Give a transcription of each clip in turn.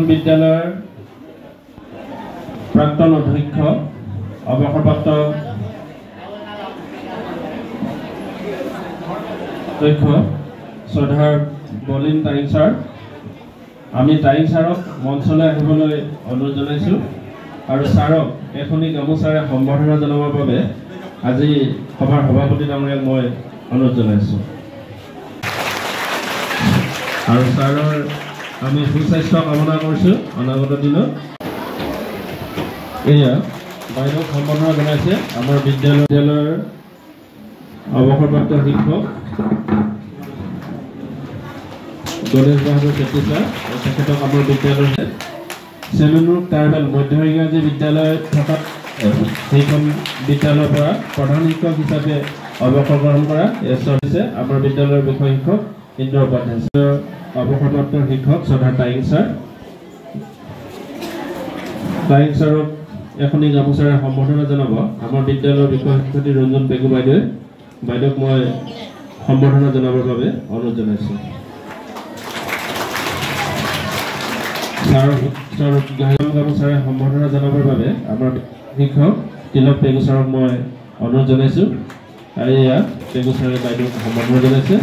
বিদ্যালয়ৰ প্ৰাক্তন অধ্যক্ষ অৱসৰপ্ৰাপ্ত অধ্যক্ষ শ্ৰদ্ধাৰ বলিন টাইং ছাৰ, আমি টাইং ছাৰক মঞ্চলৈ আহিবলৈ অনুৰোধ জনাইছোঁ আৰু ছাৰক এখনি গামোচাৰে সম্বৰ্ধনা জনাবৰ বাবে আজি সভাৰ সভাপতি ডাঙৰীয়াক মই অনুৰোধ জনাইছোঁ আৰু ছাৰৰ আমি সুস্বাস্থ্য কামনা কৰিছোঁ অনাগত দিনত। এয়া বাইদেউক সম্বৰ্ধনা জনাইছে আমাৰ বিদ্যালয়ৰ অৱসৰপ্ৰাপ্ত শিক্ষক গণেশ বাহাদুৰ চেত্ৰী ছাৰ, তেখেতক আমাৰ বিদ্যালয়ৰ চেলুনুৰ ট্ৰাইবেল মধ্য ইংৰাজী বিদ্যালয়ত থকা সেইখন বিদ্যালয়ৰ পৰা প্ৰধান শিক্ষক হিচাপে অৱসৰ গ্ৰহণ কৰা হৈছে আমাৰ বিদ্যালয়ৰ বিষয় শিক্ষক ইন্দ্ৰ উপাধ্যায়, অৱসৰপ্ৰাপ্ত শিক্ষক শ্ৰদ্ধা টাইং ছাৰ। টাইং ছাৰক এখনি গামোচাৰে সম্বৰ্ধনা জনাব আমাৰ বিদ্যালয়ৰ বিষয় শিক্ষয়িত্ৰী ৰঞ্জন পেগু বাইদেৱে। বাইদেউক মই সম্বৰ্ধনা জনাবৰ বাবে অনুৰোধ জনাইছোঁ। গামোচাৰে সম্বৰ্ধনা জনাবৰ বাবে আমাৰ শিক্ষক তিলক পেগু ছাৰক মই অনুৰোধ জনাইছোঁ আৰু এয়া পেগু ছাৰে বাইদেউক সম্বৰ্ধনা জনাইছে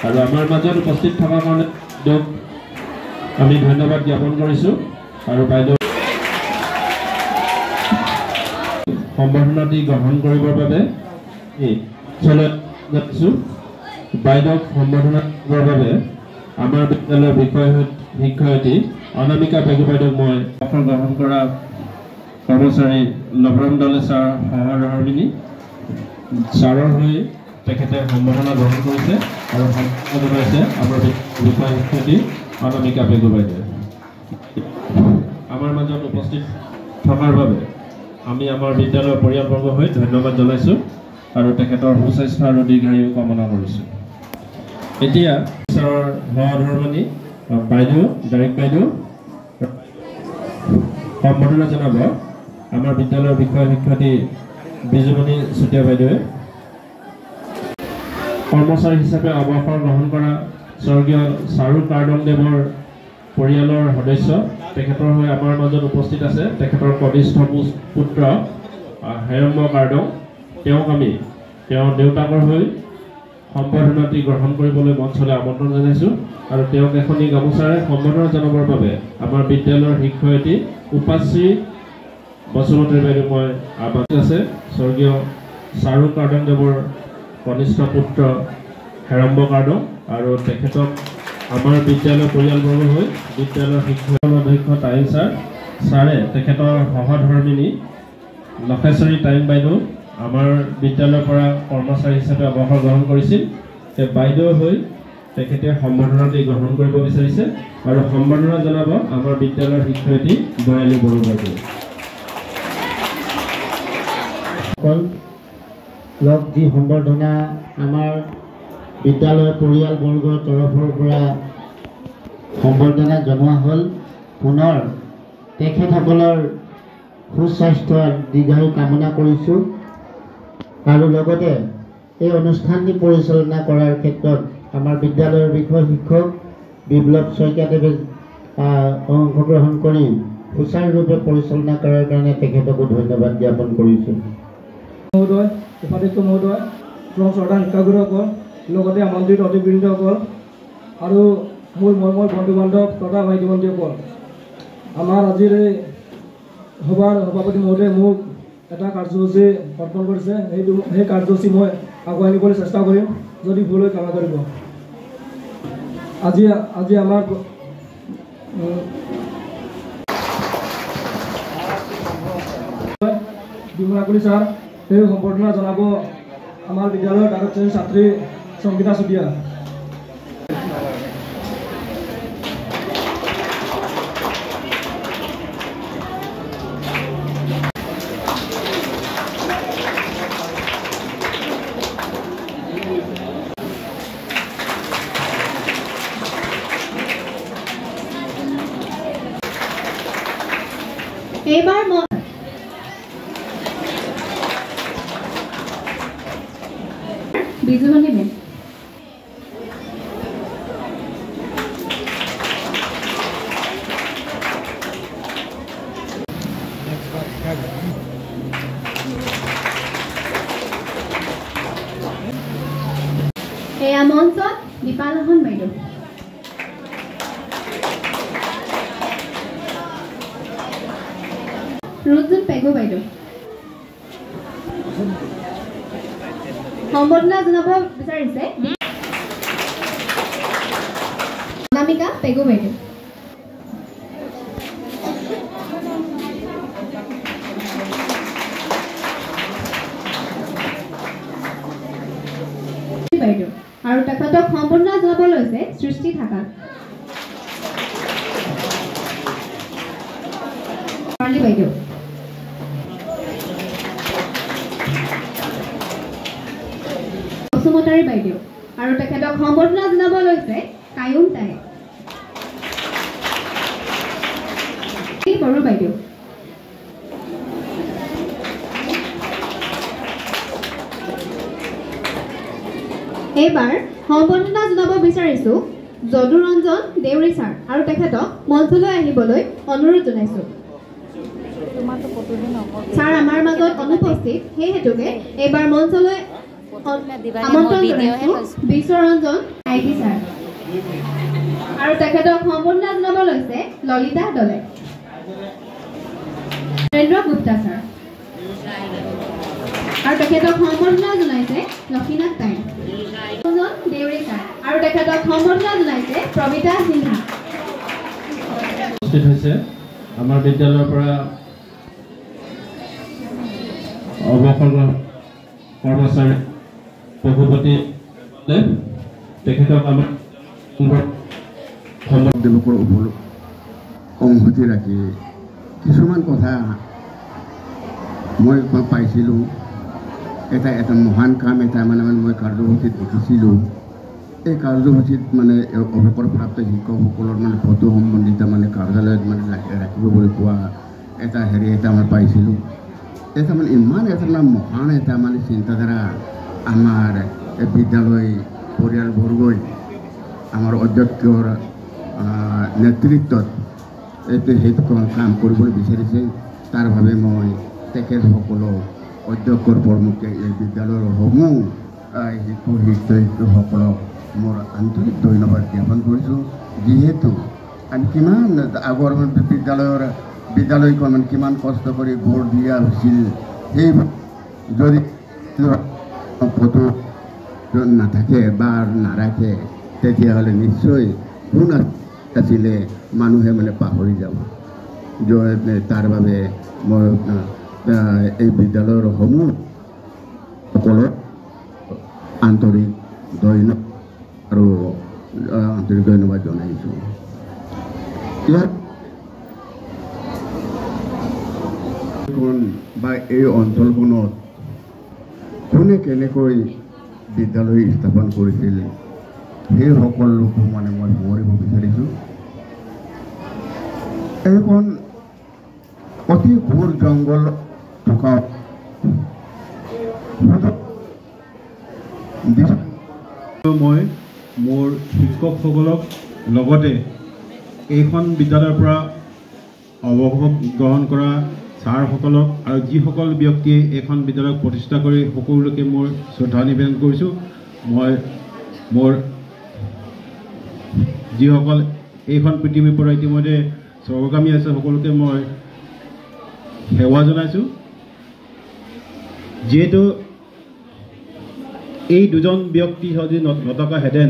আৰু আমাৰ মাজত উপস্থিত থকাৰ কাৰণে তেওঁক আমি ধন্যবাদ জ্ঞাপন কৰিছোঁ আৰু বাইদেউ সম্বৰ্ধনাটি গ্ৰহণ কৰিবৰ বাবে জনাইছোঁ। বাইদেউক সম্বৰ্ধনা কৰিবৰ বাবে আমাৰ বিদ্যালয়ৰ বিষয় শিক্ষয়িত্ৰী অনামিকা পেগু বাইদেউক মই অৱসৰ গ্ৰহণ কৰা কৰ্মচাৰী লভৰাম দলে ছাৰ সহধৰ্মিনী ছাৰৰ হৈ তেখেতে সম্বৰ্ধনা গ্ৰহণ কৰিছে আৰু সম্বৰ্ধনা জনাইছে আমাৰ বিষয় শিক্ষয়িত্ৰী অনামিকা পেগু বাইদেৱে। আমাৰ মাজত উপস্থিত থকাৰ বাবে আমি আমাৰ বিদ্যালয়ৰ পৰিয়ালবৰ্গ হৈ ধন্যবাদ জনাইছোঁ আৰু তেখেতৰ সুস্বাস্থ্য আৰু দীৰ্ঘায়ু কামনা কৰিছোঁ। এতিয়া ছাৰৰ সহধৰ্মিনী বাইদেউ ডাইৰেক্ট বাইদেউ সম্বৰ্ধনা জনাব আমাৰ বিদ্যালয়ৰ বিষয় শিক্ষয়িত্ৰী বিজুমণি চুতীয়া বাইদেৱে। কৰ্মচাৰী হিচাপে অৱসৰ গ্ৰহণ কৰা স্বৰ্গীয় চাৰু কাৰ্ডংদেৱৰ পৰিয়ালৰ সদস্য, তেখেতৰ হৈ আমাৰ মাজত উপস্থিত আছে তেখেতৰ কনিষ্ঠ পুত্ৰ হেৰম্ব কাৰ্ডং। তেওঁক আমি তেওঁৰ দেউতাকৰ হৈ সম্বৰ্ধনাটি গ্ৰহণ কৰিবলৈ মঞ্চলৈ আমন্ত্ৰণ জনাইছোঁ আৰু তেওঁক এখনি গামোচাৰে সম্বৰ্ধনা জনাবৰ বাবে আমাৰ বিদ্যালয়ৰ শিক্ষয়িত্ৰী উপাশ্ৰী বসুমতী বাইদেউ মই আহ্বান আছে। স্বৰ্গীয় চাৰু কাৰ্ডংদেৱৰ কনিষ্ঠ পুত্ৰ হেৰম্ব কাৰ্ডং আৰু তেখেতক আমাৰ বিদ্যালয়ৰ পৰিয়ালবৰ্গ হৈ বিদ্যালয়ৰ শিক্ষক অধ্যক্ষ টাইং ছাৰে তেখেতৰ সহধৰ্মিনী লখেশ্বৰী টাইং বাইদেউ আমাৰ বিদ্যালয়ৰ পৰা কৰ্মচাৰী হিচাপে অৱসৰ গ্ৰহণ কৰিছিল। সেই বাইদেউ হৈ তেখেতে সম্বৰ্ধনাটি গ্ৰহণ কৰিব বিচাৰিছে আৰু সম্বৰ্ধনা জনাব আমাৰ বিদ্যালয়ৰ শিক্ষয়িত্ৰী বয়ালী বড়ো বাইদেউ। যি সম্বৰ্ধনা আমাৰ বিদ্যালয়ৰ পৰিয়ালবৰ্গৰ তৰফৰ পৰা সম্বৰ্ধনা জনোৱা হ'ল, পুনৰ তেখেতসকলৰ সুস্বাস্থ্য দীৰ্ঘায়ু কামনা কৰিছোঁ আৰু লগতে এই অনুষ্ঠানটি পৰিচালনা কৰাৰ ক্ষেত্ৰত আমাৰ বিদ্যালয়ৰ বিষয় শিক্ষক বিপ্লৱ শইকীয়াদেৱে অংশগ্ৰহণ কৰি সুচাৰুৰূপে পৰিচালনা কৰাৰ কাৰণে তেখেতকো ধন্যবাদ জ্ঞাপন কৰিছোঁ। মহোদয়, উপাধ্যক্ষ মহোদয়, শ্ৰদ্ধা শিক্ষাগুৰুসকল, লগতে আমন্ত্ৰিত অতিথিবৃন্দসকল আৰু মোৰ মৰমৰ বন্ধু বান্ধৱ তথা ভাইটি ভণ্টিসকল, আমাৰ আজিৰ এই সভাৰ সভাপতি মহোদয়ে মোক এটা কাৰ্যসূচী অৰ্পণ কৰিছে। সেই কাৰ্যসূচী মই আগুৱাই নিবলৈ চেষ্টা কৰিম, যদি ভুল হৈ ক্ষমা কৰিব। আজি আমাৰ বিমলাকুলি ছাৰ সেই সম্বৰ্ধনা জনাব আমাৰ বিদ্যালয়ৰ দ্বাদশ শ্ৰেণীৰ ছাত্ৰী সংগীতা চুতীয়া। এইবাৰ বিজুমণি মেম এয়া মঞ্চত দীপালহন বাইদেউ। ৰুজুন পেগু বাইদেউ। সম্বৰ্ধনা জনাব বিচাৰিছে অনামিকা পেগু বাইদেউ। বাইদেউ আৰু তেখেতক সম্বৰ্ধনা জনাব লৈছে সৃষ্টি থাকা বাইদেউ। বসুমতাৰী বাইদেউ আৰু তেখেতক সম্বৰ্ধনা জনাব লৈছে কায়ুম তাই বড়ো বাইদেউ। এইবাৰ সম্বৰ্ধনা জনাব বিচাৰিছো যদুৰঞ্জন দেউৰী ছাৰ আৰু তেখেতক মঞ্চলৈ আহিবলৈ অনুৰোধ জনাইছো। ছাৰ আমাৰ মাজত অনুপস্থিত, সেই হেতুকে এইবাৰ মঞ্চলৈ আমন্ত্ৰণ জনাইছো বিশ্বৰঞ্জন আইটি ছাৰ আৰু তেখেতক সম্বৰ্ধনা জনাব লৈছে ললিতা দলে নৰেন্দ্ৰ গুপ্তা ছাৰ আৰু তেখেতক সম্বৰ্ধনা জনাইছে লক্ষীনাথ তাই দেউৰী ছাৰ আৰু তেখেতক সম্বৰ্ধনা জনাইছে প্ৰবিতা সিনহা। উপস্থিত হৈছে আমাৰ বিদ্যালয়ৰ পৰা অৱসৰ কৰ্মচাৰী ৰঘুপতি তেখেতক আমাৰ তেওঁলোকৰ সংহতি ৰাখি কিছুমান কথা মই পাইছিলোঁ। এটা মহান কাম এটা মানে মই কাৰ্যসূচীত দেখিছিলোঁ। এই কাৰ্যসূচীত মানে অৱসৰপ্ৰাপ্ত শিক্ষকসকলৰ মানে ফটো সম্বন্ধিত মানে কাৰ্যালয়ত মানে ৰাখিব বুলি কোৱা এটা এটা মই পাইছিলোঁ। এটা মানে ইমান এটা মহান এটা মানে চিন্তাধাৰা আমাৰ বিদ্যালয় পৰিয়ালবৰ্গই আমাৰ অধ্যক্ষৰ নেতৃত্বত সেইটো কাম কৰিবলৈ বিচাৰিছে। তাৰ বাবে মই তেখেতসকলক অধ্যক্ষৰ প্ৰমুখে এই বিদ্যালয়ৰ সমূহ শিক্ষক শিক্ষয়িত্ৰীসকলক মোৰ আন্তৰিক ধন্যবাদ জ্ঞাপন কৰিছোঁ। যিহেতু আমি কিমান আগৰ বিদ্যালয়খন মানে কিমান কষ্ট কৰি গঢ় দিয়া হৈছিল, সেই যদি ফটো নাথাকে বা নাৰাখে তেতিয়াহ'লে নিশ্চয় কোন আছিলে মানুহে মানে পাহৰি যাব। তাৰ বাবে মই এই বিদ্যালয়ৰ সমূহ সকলক আন্তৰিক ধন্যবাদ জনাইছোঁ। ইয়াত বা এই অঞ্চলখনত কোনে কেনেকৈ বিদ্যালয় স্থাপন কৰিছিল সেই সকলোকো মানে মই সোঁৱৰিব বিচাৰিছোঁ। এইখন অতি ঘোৰ জংঘল থকা মই মোৰ শিক্ষকসকলক লগতে এইখন বিদ্যালয়ৰ পৰা অৱসৰ গ্ৰহণ কৰা ছাৰসকলক আৰু যিসকল ব্যক্তিয়ে এইখন বিদ্যালয়ক প্ৰতিষ্ঠা কৰি সকলোকে মোৰ শ্ৰদ্ধা নিবেদন কৰিছোঁ। মই মোৰ যিসকল এইখন পৃথিৱীৰ পৰা ইতিমধ্যে স্বৰ্গগামী আছে সকলোকে মই সেৱা জনাইছোঁ। যিহেতু এই দুজন ব্যক্তি যদি নথকাহেঁতেন,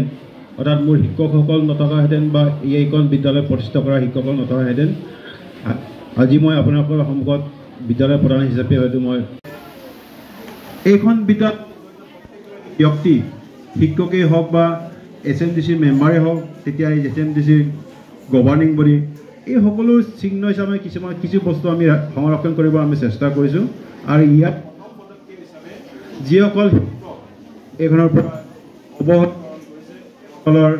অৰ্থাৎ মোৰ শিক্ষকসকল নথকাহেঁতেন বা এইখন বিদ্যালয় প্ৰতিষ্ঠা কৰা শিক্ষকসকল নথকাহেঁতেন, আজি মই আপোনালোকৰ সন্মুখত বিদ্যালয় প্ৰধান হিচাপে হয়তো মই এইখন বিদ্যালয় ব্যক্তি শিক্ষকেই হওক বা SMDC মেম্বাৰেই হওক, তেতিয়া এই SMDC গভাৰ্ণিং বডি, এই সকলো চিহ্ন হিচাপে কিছু বস্তু আমি সংৰক্ষণ কৰিব আমি চেষ্টা কৰিছোঁ। আৰু ইয়াত যিসকল এইখনৰ পৰা অৱসৰৰ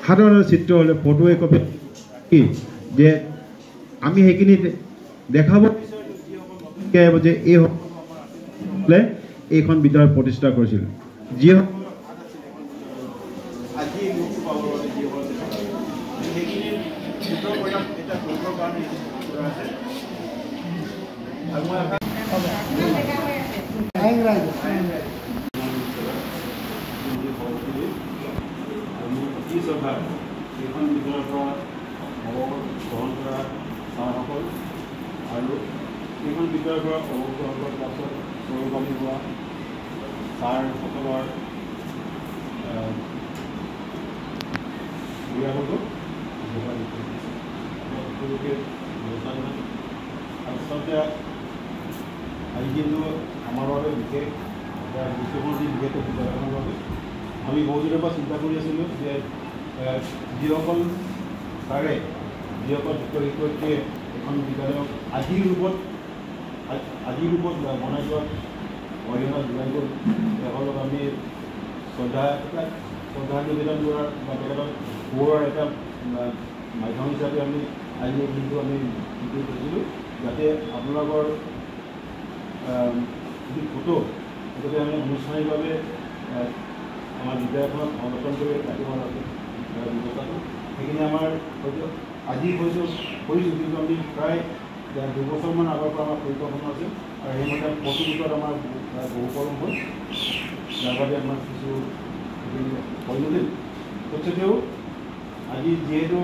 সাধাৰণ চিত্ৰ হ'লে ফটো একপি যে আমি সেইখিনি দেখাব যে এইসকলে এইখন বিদ্যালয় প্ৰতিষ্ঠা কৰিছিল। যিসকল কথা এইখন বিদ্যালয়ৰ পৰা অৱগ্ৰহণ কৰা ছাৰসকল আৰু এইখন বিদ্যালয়ৰ পৰা অৱগ্ৰহণ কৰাৰ পাছত সৰুকামী হোৱা ছাৰসকলৰ আচলতে আজি কিন্তু আমাৰ বাবে বিশেষ বিশ্লেষণ যি বিশেষ বিদ্যালয়খনৰ বাবে আমি বহুদিনৰ পৰা চিন্তা কৰি আছিলোঁ যে যিসকল ছাৰে যিসকল শিক্ষক শিক্ষয়িত্ৰীয়ে এখন বিদ্যালয়ক আজিৰ ৰূপত বনাই যোৱাত অৰিহণা যোগাই গ'ল তেওঁলোকক আমি শ্ৰদ্ধা নিবেদন কৰাৰ বা তেখেতক গৌৰৱৰ এটা মাধ্যম হিচাপে আমি আজি দিনটো আমি কি কৰিছিলোঁ যাতে আপোনালোকৰ যি ফটো গতিকে আমি আনুষ্ঠানিকভাৱে আমাৰ বিদ্যালয়খনক সংৰক্ষণ কৰি ৰাখিব লাগে ব্যৱস্থাটো সেইখিনি আমাৰ হয়তো আজি হয়তো কৰিছোঁ কিন্তু আমি প্ৰায় 2 বছৰমান আগৰ পৰা আমাৰ পৰিকল্পনা আছিল আৰু সেইমতে প্ৰতিযোগিতাত আমাৰ বহু কলম হ'ল যাৰ বাবে আমাৰ কিছু কৰিলোঁ তথাপিও আজি যিহেতু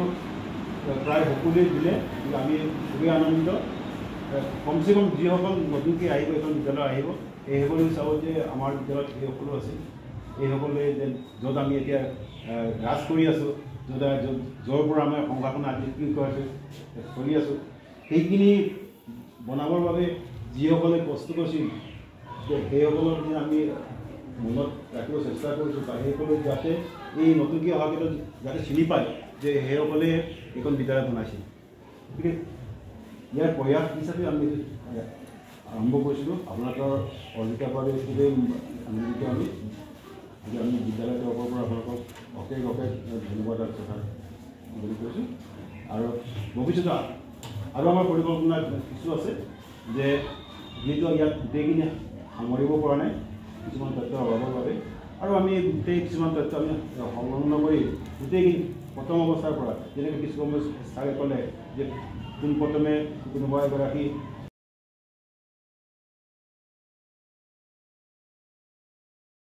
প্ৰায় সকলোৱে দিলে আমি খুবেই আনন্দিত কমচে কম যিসকল নতুনকৈ আহিব এখন বিদ্যালয় আহিব এইসকলে চাব যে আমাৰ বিদ্যালয়ত এইসকলো আছিল এইসকলে যে য'ত আমি এতিয়া ৰাজ কৰি আছোঁ য'ৰ পৰা আমাৰ সংঘাতনা আদি কি কৰিছোঁ চলি আছোঁ সেইখিনি বনাবৰ বাবে যিসকলে কষ্ট কৰিছিল যে সেইসকলক যে আমি মনত ৰাখিব চেষ্টা কৰিছোঁ বা সেইসকলে যাতে এই নতুনকৈ অহাকেইটা যাতে চিনি পায় যে সেইসকলে এইখন বিদ্যালয় বনাইছিল গতিকে ইয়াৰ প্ৰয়াস হিচাপে আমি আৰম্ভ কৰিছিলোঁ আপোনালোকৰ অধিকাৰ বাবে খুবেই আনন্দিত আমি বিদ্যালয়ৰ তৰফৰ পৰা আপোনালোকক অশেষ ধন্যবাদ কথা বুলি কৈছোঁ আৰু ভৱিষ্যতে আৰু আমাৰ পৰিকল্পনা কিছু আছে যে যিহেতু ইয়াত গোটেইখিনি সামৰিব পৰা নাই কিছুমান তথ্যৰ অভাৱৰ বাবে আৰু আমি গোটেই কিছুমান তথ্য আমি সংলগ্ন কৰি গোটেইখিনি প্ৰথম অৱস্থাৰ পৰা যেনেকৈ কিছু ছাৰে ক'লে যে পোনপ্ৰথমে কোনোবা এগৰাকী